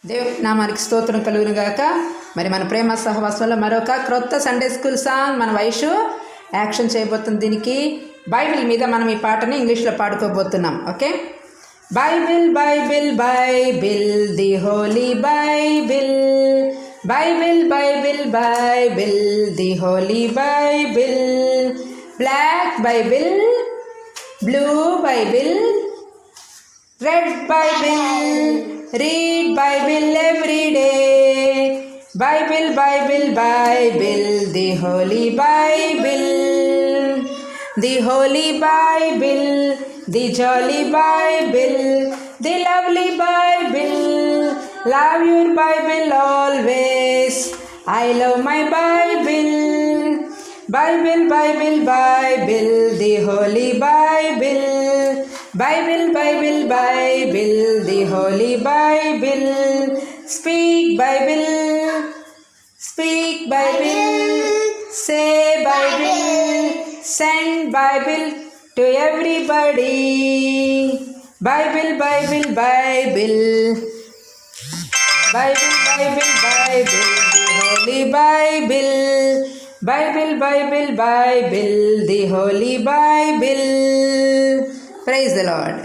దేవుని నామానికి స్తోత్రం కలుగును గాక. మరి మన ప్రేమ సహవాసంలో మరొక క్రొత్త సండే స్కూల్ సాంగ్ మన వైషు యాక్షన్ చేయబోతుంది. దీనికి బైబిల్ మీద మనం ఈ పాటని ఇంగ్లీష్లో పాడుకోబోతున్నాం. Okay. Bible Bible Bible the holy Bible, Bible Bible Bible the holy Bible, black Bible, blue Bible, red Bible, read Bible every day. Bible Bible Bible, the holy Bible, the holy Bible, the jolly Bible, the lovely Bible. Love your Bible always, I love my Bible. Bible Bible Bible, the holy Bible, Bible Bible Bible, the holy Bible. Speak Bible, speak Bible, say Bible, send Bible to everybody. Bible Bible Bible, Bible Bible Bible, the holy Bible, Bible Bible Bible, the holy Bible. Praise the Lord.